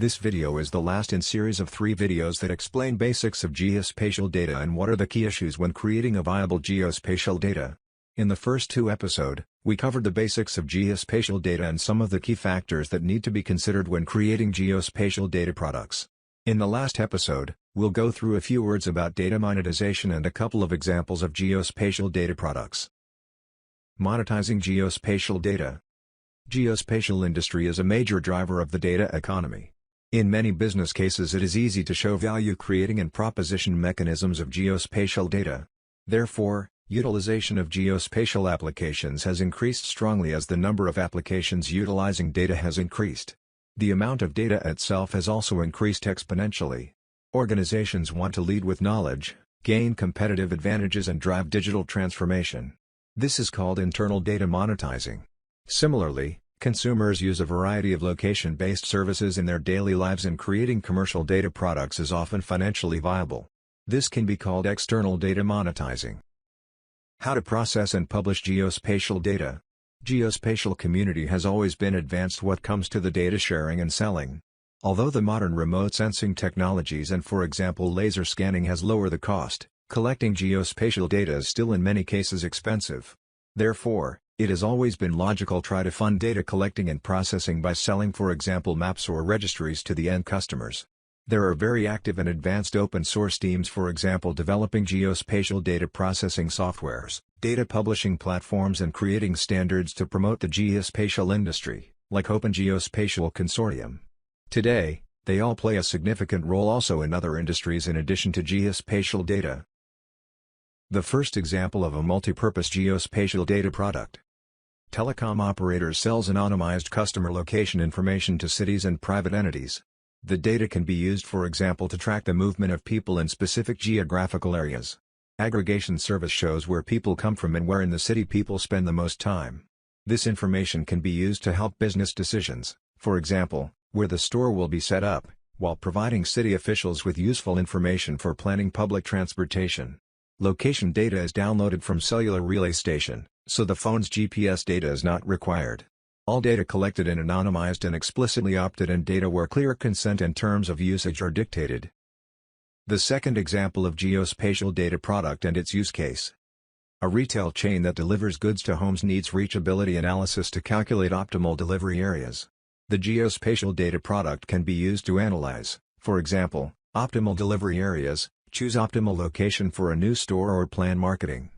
This video is the last in series of 3 videos that explain basics of geospatial data and what are the key issues when creating a viable geospatial data. In the first 2 episodes, we covered the basics of geospatial data and some of the key factors that need to be considered when creating geospatial data products. In the last episode, we'll go through a few words about data monetization and a couple of examples of geospatial data products. Monetizing geospatial data. Geospatial industry is a major driver of the data economy. In many business cases it is easy to show value creating and proposition mechanisms of geospatial data. Therefore, utilization of geospatial applications has increased strongly as the number of applications utilizing data has increased. The amount of data itself has also increased exponentially. Organizations want to lead with knowledge, gain competitive advantages and drive digital transformation. This is called internal data monetizing. Similarly, consumers use a variety of location-based services in their daily lives and creating commercial data products is often financially viable. This can be called external data monetizing. How to process and publish geospatial data. Geospatial community has always been advanced what comes to the data sharing and selling. Although the modern remote sensing technologies and for example laser scanning has lowered the cost, collecting geospatial data is still in many cases expensive. Therefore, it has always been logical try to fund data collecting and processing by selling for example maps or registries to the end customers. There are very active and advanced open source teams for example developing geospatial data processing softwares, data publishing platforms and creating standards to promote the geospatial industry, like Open Geospatial Consortium. Today, they all play a significant role also in other industries in addition to geospatial data. The first example of a multi-purpose geospatial data product. Telecom operators sells anonymized customer location information to cities and private entities. The data can be used for example to track the movement of people in specific geographical areas. Aggregation service shows where people come from and where in the city people spend the most time. This information can be used to help business decisions, for example, where the store will be set up, while providing city officials with useful information for planning public transportation. Location data is downloaded from cellular relay station, so the phone's GPS data is not required. All data collected and anonymized and explicitly opted in data where clear consent and terms of usage are dictated. The second example of geospatial data product and its use case. A retail chain that delivers goods to homes needs reachability analysis to calculate optimal delivery areas. The geospatial data product can be used to analyze, for example, optimal delivery areas, choose optimal location for a new store or plan marketing.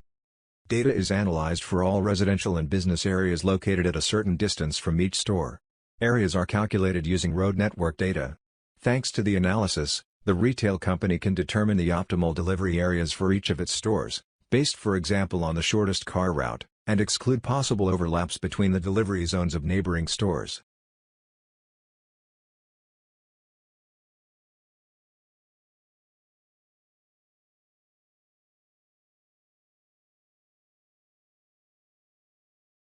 Data is analyzed for all residential and business areas located at a certain distance from each store. Areas are calculated using road network data. Thanks to the analysis, the retail company can determine the optimal delivery areas for each of its stores, based for example on the shortest car route, and exclude possible overlaps between the delivery zones of neighboring stores.